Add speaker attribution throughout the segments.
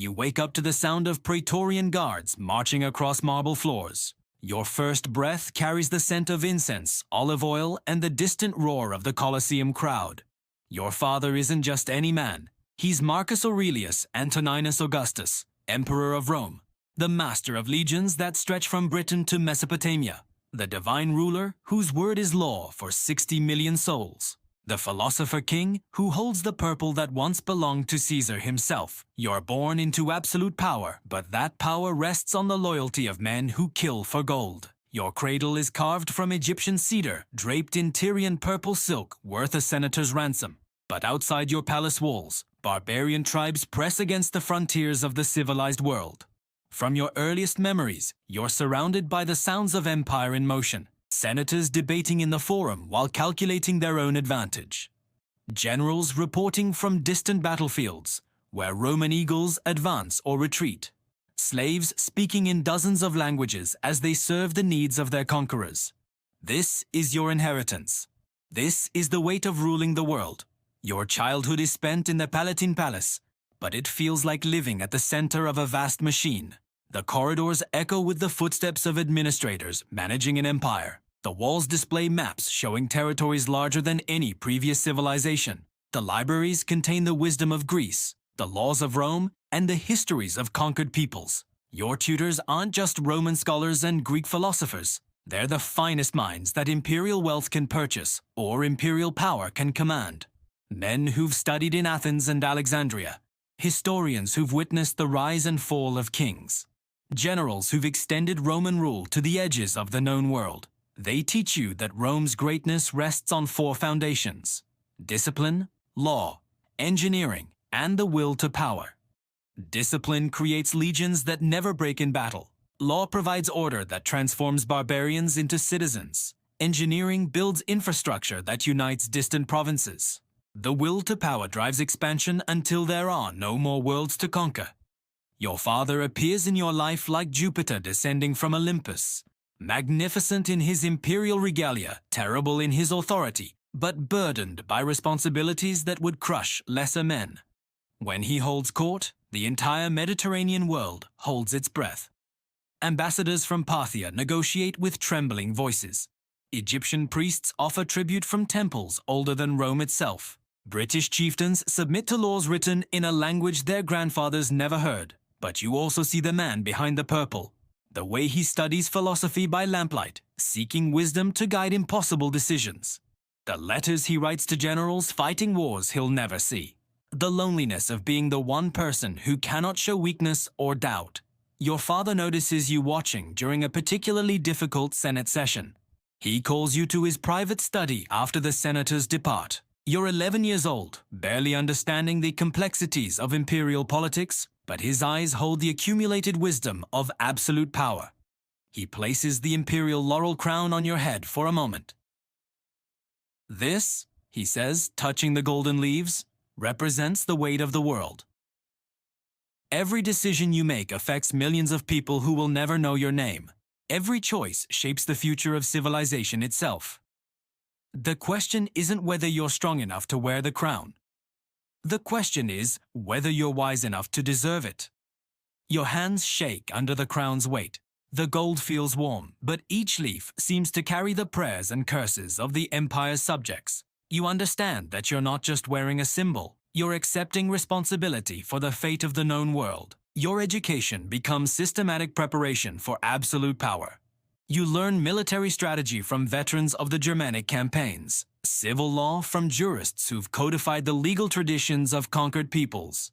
Speaker 1: You wake up to the sound of Praetorian guards marching across marble floors. Your first breath carries the scent of incense, olive oil, and the distant roar of the Colosseum crowd. Your father isn't just any man. He's Marcus Aurelius Antoninus Augustus, Emperor of Rome, the master of legions that stretch from Britain to Mesopotamia, the divine ruler whose word is law for 60 million souls, the philosopher king who holds the purple that once belonged to Caesar himself. You're born into absolute power, but that power rests on the loyalty of men who kill for gold. Your cradle is carved from Egyptian cedar, draped in Tyrian purple silk worth a senator's ransom. But outside your palace walls, barbarian tribes press against the frontiers of the civilized world. From your earliest memories, you're surrounded by the sounds of empire in motion, senators debating in the forum while calculating their own advantage, generals reporting from distant battlefields, where Roman eagles advance or retreat, slaves speaking in dozens of languages as they serve the needs of their conquerors. This is your inheritance. This is the weight of ruling the world. Your childhood is spent in the Palatine Palace, but it feels like living at the center of a vast machine. The corridors echo with the footsteps of administrators managing an empire. The walls display maps showing territories larger than any previous civilization. The libraries contain the wisdom of Greece, the laws of Rome, and the histories of conquered peoples. Your tutors aren't just Roman scholars and Greek philosophers. They're the finest minds that imperial wealth can purchase or imperial power can command. Men who've studied in Athens and Alexandria, historians who've witnessed the rise and fall of kings, generals who've extended Roman rule to the edges of the known world. They teach you that Rome's greatness rests on 4 foundations: discipline, law, engineering, and the will to power. Discipline creates legions that never break in battle. Law provides order that transforms barbarians into citizens. Engineering builds infrastructure that unites distant provinces. The will to power drives expansion until there are no more worlds to conquer. Your father appears in your life like Jupiter descending from Olympus, magnificent in his imperial regalia, terrible in his authority, but burdened by responsibilities that would crush lesser men. When he holds court, the entire Mediterranean world holds its breath. Ambassadors from Parthia negotiate with trembling voices. Egyptian priests offer tribute from temples older than Rome itself. British chieftains submit to laws written in a language their grandfathers never heard. But you also see the man behind the purple, the way he studies philosophy by lamplight, seeking wisdom to guide impossible decisions. The letters he writes to generals fighting wars he'll never see. The loneliness of being the one person who cannot show weakness or doubt. Your father notices you watching during a particularly difficult Senate session. He calls you to his private study after the senators depart. You're 11 years old, barely understanding the complexities of imperial politics, but his eyes hold the accumulated wisdom of absolute power. He places the imperial laurel crown on your head for a moment. This, he says, touching the golden leaves, represents the weight of the world. Every decision you make affects millions of people who will never know your name. Every choice shapes the future of civilization itself. The question isn't whether you're strong enough to wear the crown. The question is whether you're wise enough to deserve it. Your hands shake under the crown's weight. The gold feels warm, but each leaf seems to carry the prayers and curses of the empire's subjects. You understand that you're not just wearing a symbol, you're accepting responsibility for the fate of the known world. Your education becomes systematic preparation for absolute power. You learn military strategy from veterans of the Germanic campaigns, civil law from jurists who've codified the legal traditions of conquered peoples,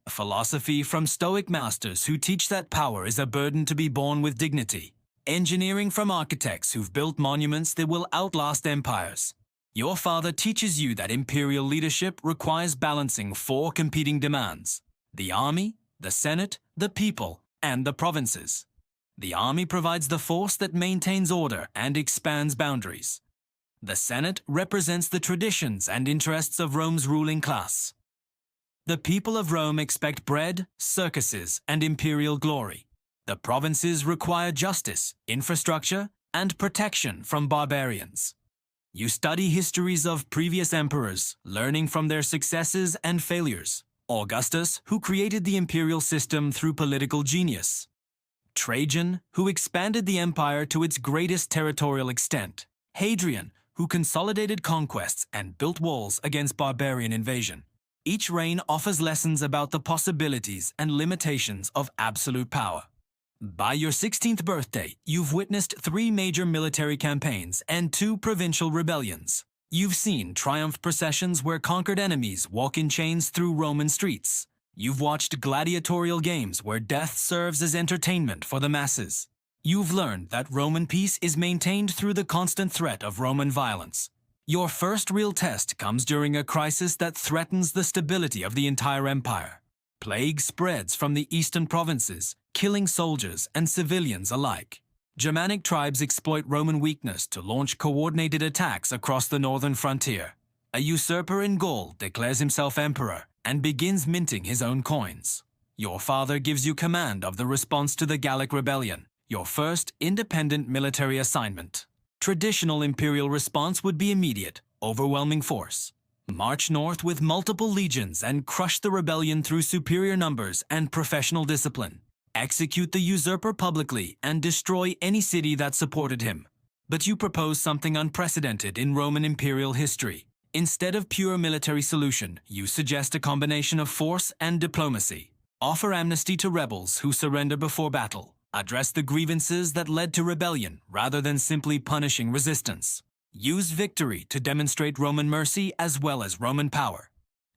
Speaker 1: philosophy from Stoic masters who teach that power is a burden to be borne with dignity, engineering from architects who've built monuments that will outlast empires. Your father teaches you that imperial leadership requires balancing 4 competing demands: the army, the Senate, the people, and the provinces. The army provides the force that maintains order and expands boundaries. The Senate represents the traditions and interests of Rome's ruling class. The people of Rome expect bread, circuses, and imperial glory. The provinces require justice, infrastructure, and protection from barbarians. You study histories of previous emperors, learning from their successes and failures. Augustus, who created the imperial system through political genius. Trajan, who expanded the empire to its greatest territorial extent. Hadrian, who consolidated conquests and built walls against barbarian invasion. Each reign offers lessons about the possibilities and limitations of absolute power. By your 16th birthday, you've witnessed 3 major military campaigns and 2 provincial rebellions. You've seen triumph processions where conquered enemies walk in chains through Roman streets. You've watched gladiatorial games where death serves as entertainment for the masses. You've learned that Roman peace is maintained through the constant threat of Roman violence. Your first real test comes during a crisis that threatens the stability of the entire empire. Plague spreads from the eastern provinces, killing soldiers and civilians alike. Germanic tribes exploit Roman weakness to launch coordinated attacks across the northern frontier. A usurper in Gaul declares himself emperor and begins minting his own coins. Your father gives you command of the response to the Gallic rebellion, your first independent military assignment. Traditional imperial response would be immediate, overwhelming force. March north with multiple legions and crush the rebellion through superior numbers and professional discipline. Execute the usurper publicly and destroy any city that supported him. But you propose something unprecedented in Roman imperial history. Instead of pure military solution, you suggest a combination of force and diplomacy. Offer amnesty to rebels who surrender before battle. Address the grievances that led to rebellion rather than simply punishing resistance. Use victory to demonstrate Roman mercy as well as Roman power.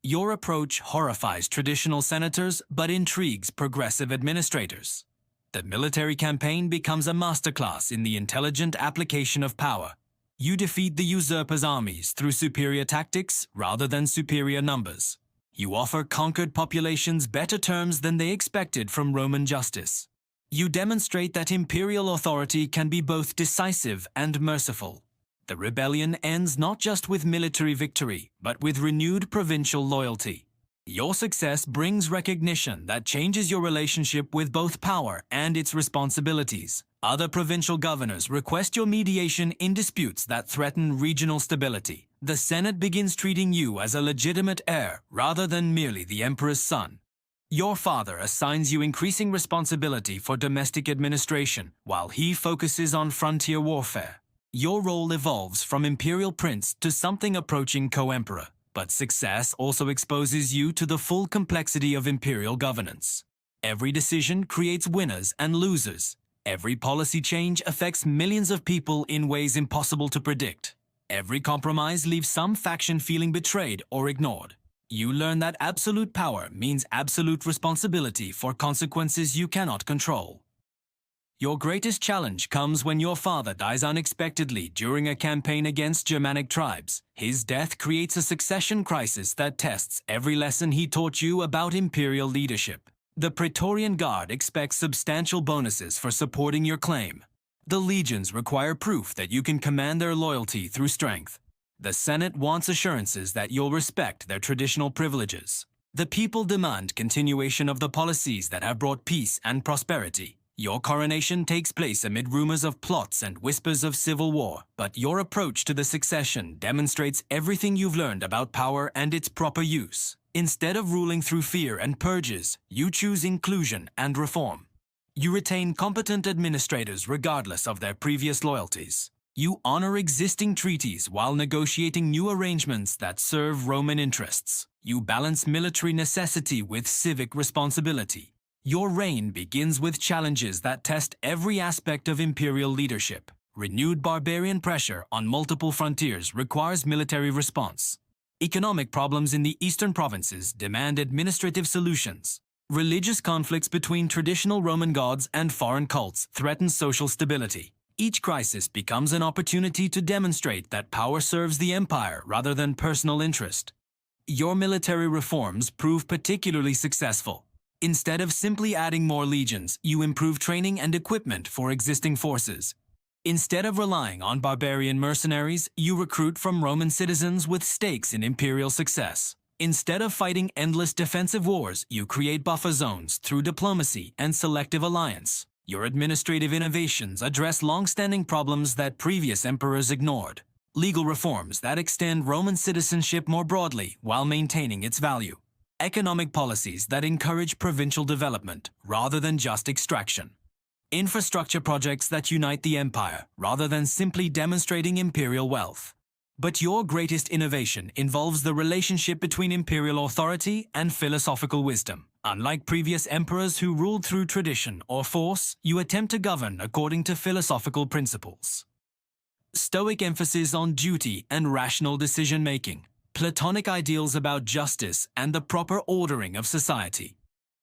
Speaker 1: Your approach horrifies traditional senators but intrigues progressive administrators. The military campaign becomes a masterclass in the intelligent application of power. You defeat the usurper's armies through superior tactics rather than superior numbers. You offer conquered populations better terms than they expected from Roman justice. You demonstrate that imperial authority can be both decisive and merciful. The rebellion ends not just with military victory, but with renewed provincial loyalty. Your success brings recognition that changes your relationship with both power and its responsibilities. Other provincial governors request your mediation in disputes that threaten regional stability. The Senate begins treating you as a legitimate heir rather than merely the emperor's son. Your father assigns you increasing responsibility for domestic administration, while he focuses on frontier warfare. Your role evolves from imperial prince to something approaching co-emperor, but success also exposes you to the full complexity of imperial governance. Every decision creates winners and losers. Every policy change affects millions of people in ways impossible to predict. Every compromise leaves some faction feeling betrayed or ignored. You learn that absolute power means absolute responsibility for consequences you cannot control. Your greatest challenge comes when your father dies unexpectedly during a campaign against Germanic tribes. His death creates a succession crisis that tests every lesson he taught you about imperial leadership. The Praetorian Guard expects substantial bonuses for supporting your claim. The legions require proof that you can command their loyalty through strength. The Senate wants assurances that you'll respect their traditional privileges. The people demand continuation of the policies that have brought peace and prosperity. Your coronation takes place amid rumors of plots and whispers of civil war, but your approach to the succession demonstrates everything you've learned about power and its proper use. Instead of ruling through fear and purges, you choose inclusion and reform. You retain competent administrators regardless of their previous loyalties. You honor existing treaties while negotiating new arrangements that serve Roman interests. You balance military necessity with civic responsibility. Your reign begins with challenges that test every aspect of imperial leadership. Renewed barbarian pressure on multiple frontiers requires military response. Economic problems in the eastern provinces demand administrative solutions. Religious conflicts between traditional Roman gods and foreign cults threaten social stability. Each crisis becomes an opportunity to demonstrate that power serves the empire rather than personal interest. Your military reforms prove particularly successful. Instead of simply adding more legions, you improve training and equipment for existing forces. Instead of relying on barbarian mercenaries, you recruit from Roman citizens with stakes in imperial success. Instead of fighting endless defensive wars, you create buffer zones through diplomacy and selective alliance. Your administrative innovations address long-standing problems that previous emperors ignored. Legal reforms that extend Roman citizenship more broadly while maintaining its value. Economic policies that encourage provincial development rather than just extraction. Infrastructure projects that unite the empire rather than simply demonstrating imperial wealth. But your greatest innovation involves the relationship between imperial authority and philosophical wisdom. Unlike previous emperors who ruled through tradition or force, you attempt to govern according to philosophical principles. Stoic emphasis on duty and rational decision-making. Platonic ideals about justice and the proper ordering of society.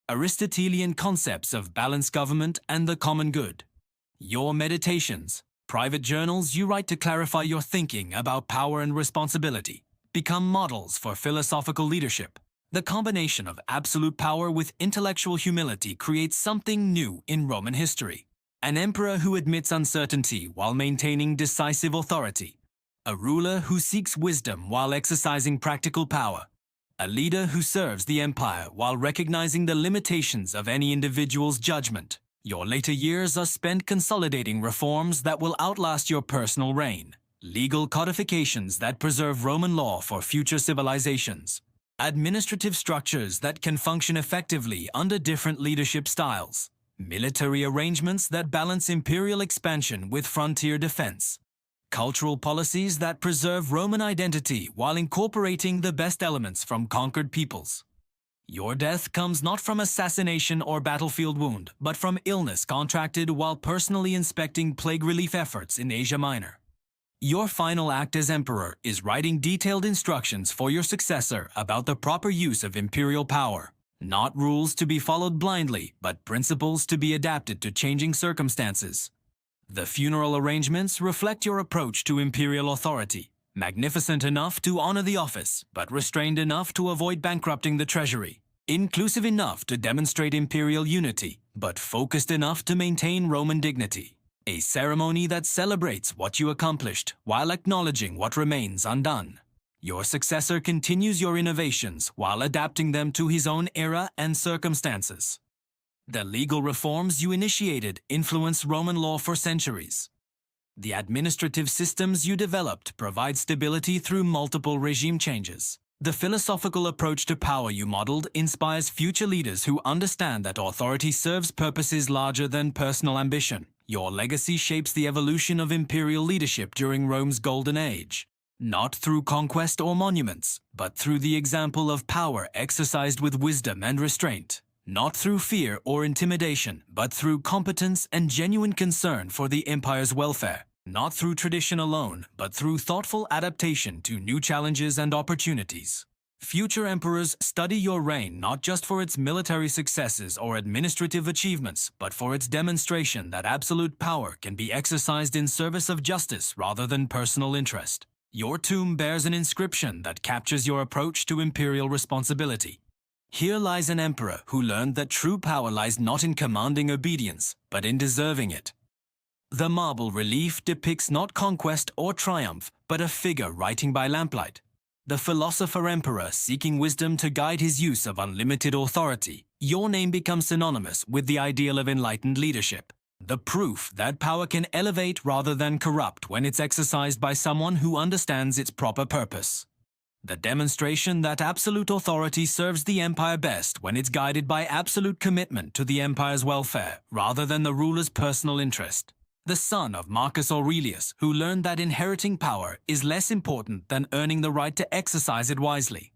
Speaker 1: Aristotelian concepts of balanced government and the common good. Your meditations, private journals you write to clarify your thinking about power and responsibility, become models for philosophical leadership. The combination of absolute power with intellectual humility creates something new in Roman history. An emperor who admits uncertainty while maintaining decisive authority. A ruler who seeks wisdom while exercising practical power. A leader who serves the empire while recognizing the limitations of any individual's judgment. Your later years are spent consolidating reforms that will outlast your personal reign. Legal codifications that preserve Roman law for future civilizations. Administrative structures that can function effectively under different leadership styles. Military arrangements that balance imperial expansion with frontier defense. Cultural policies that preserve Roman identity while incorporating the best elements from conquered peoples. Your death comes not from assassination or battlefield wound, but from illness contracted while personally inspecting plague relief efforts in Asia Minor. Your final act as emperor is writing detailed instructions for your successor about the proper use of imperial power. Not rules to be followed blindly, but principles to be adapted to changing circumstances. The funeral arrangements reflect your approach to imperial authority, magnificent enough to honor the office, but restrained enough to avoid bankrupting the treasury, inclusive enough to demonstrate imperial unity, but focused enough to maintain Roman dignity. A ceremony that celebrates what you accomplished while acknowledging what remains undone. Your successor continues your innovations while adapting them to his own era and circumstances. The legal reforms you initiated influence Roman law for centuries. The administrative systems you developed provide stability through multiple regime changes. The philosophical approach to power you modeled inspires future leaders who understand that authority serves purposes larger than personal ambition. Your legacy shapes the evolution of imperial leadership during Rome's golden age. Not through conquest or monuments, but through the example of power exercised with wisdom and restraint. Not through fear or intimidation, but through competence and genuine concern for the empire's welfare. Not through tradition alone, but through thoughtful adaptation to new challenges and opportunities. Future emperors study your reign not just for its military successes or administrative achievements, but for its demonstration that absolute power can be exercised in service of justice rather than personal interest. Your tomb bears an inscription that captures your approach to imperial responsibility. Here lies an emperor who learned that true power lies not in commanding obedience, but in deserving it. The marble relief depicts not conquest or triumph, but a figure writing by lamplight. The philosopher-emperor seeking wisdom to guide his use of unlimited authority. Your name becomes synonymous with the ideal of enlightened leadership. The proof that power can elevate rather than corrupt when it's exercised by someone who understands its proper purpose. The demonstration that absolute authority serves the empire best when it's guided by absolute commitment to the empire's welfare rather than the ruler's personal interest. The son of Marcus Aurelius, who learned that inheriting power is less important than earning the right to exercise it wisely.